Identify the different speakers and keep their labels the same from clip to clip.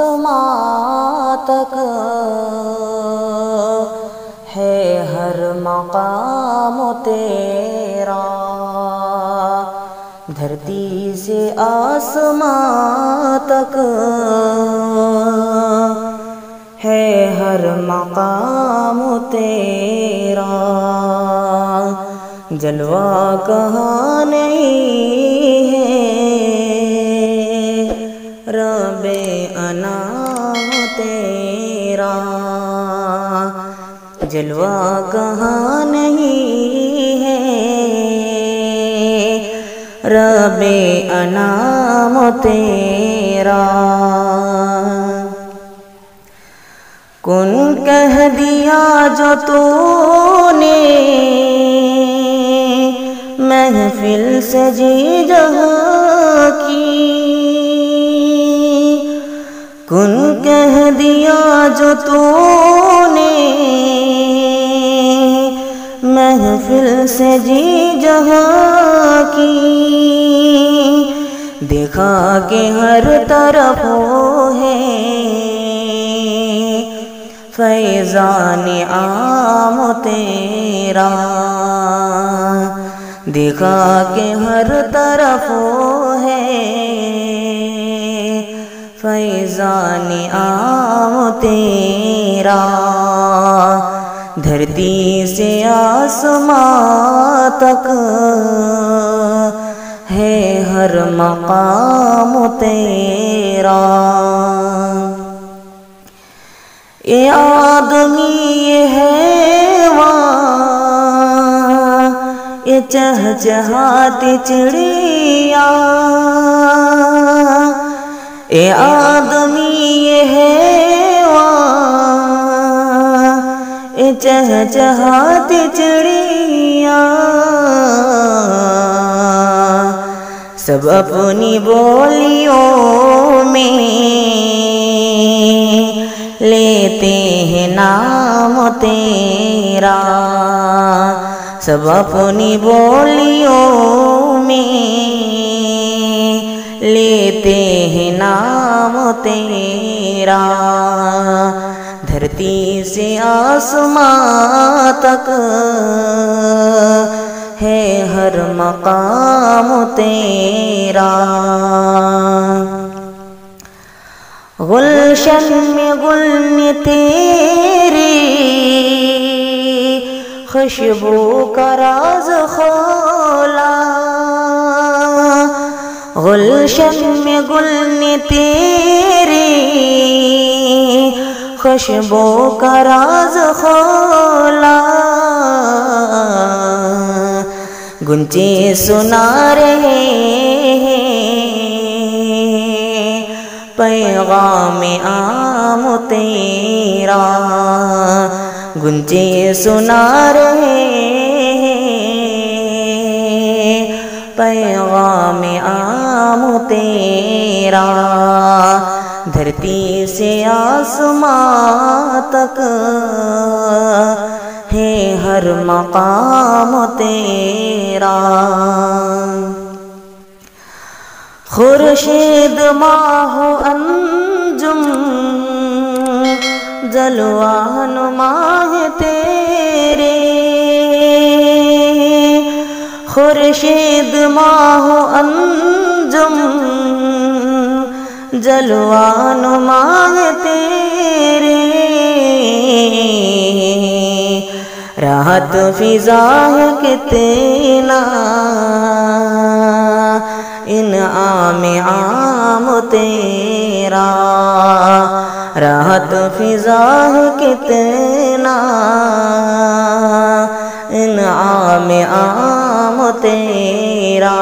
Speaker 1: آسماں تک ہے ہر مقام تیرا، دھرتی سے آسماں تک ہے ہر مقام تیرا، جلوہ کہاں نہیں ہے رب انعام تیرا، جلوہ کہاں نہیں ہے رب انعام تیرا۔ کن کہہ دیا جو تو نے محفل سے جی جہاں کی، کن کہہ دیا جو تو نے محفل سے جی جہاں کی، دیکھا کہ ہر طرف ہے فیضان عام تیرا، دیکھا کہ ہر طرف ہے فیضان عام تیرا، دھرتی سے آسماں تک ہے ہر مقام تیرا۔ یہ آدمی یہ حیوان، یہ چہچہاتی چڑیا، یہ آدمی یہ حیوان، یہ چہچہاتی چڑیا، سب اپنی بولیوں میں لیتے ہیں نام تیرا، سب اپنی بولیوں میں لیتے ہیں نام تیرا، دھرتی سے آسماں تک ہے ہر مقام تیرا۔ گلشن میں گل نے تیری خوشبو کا راز کھولا، گلشن میں گل نے تیری خوشبو کا راز کھولا، گنچے سنا رہے ہیں پیغام عام تیرا، گنچے سنا رہے ہیں پیغام عام تیرا، دھرتی سے آسماں تک ہے ہر مقام تیرا۔ خورشید ماہ انجم جلوہ نما ہے تیرے، خورشید ماہ انجم جلوہ نما ہے تیرے، راحت فضا ہے کتنا انعام عام تیرا، راحت فضا ہے کتنا انعام عام تیرا۔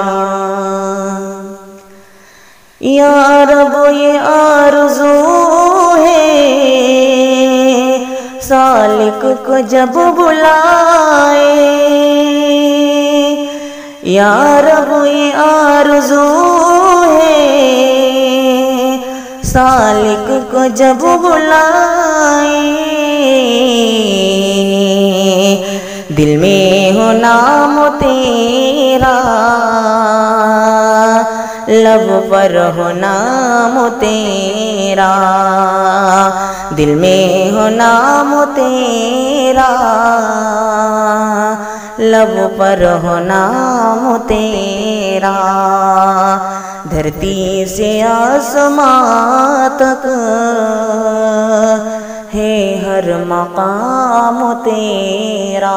Speaker 1: یا رب یہ آرزو ہے سالک کو جب بلائے، یا رب یہ آرزو ہے سالک کو جب بلائے، دل میں ہو نام تیرا لب پر ہو نام تیرا، دل میں ہو نام تیرا، لب پر ہو نام تیرا، دھرتی سے آسمان تک ہے ہر مقام تیرا۔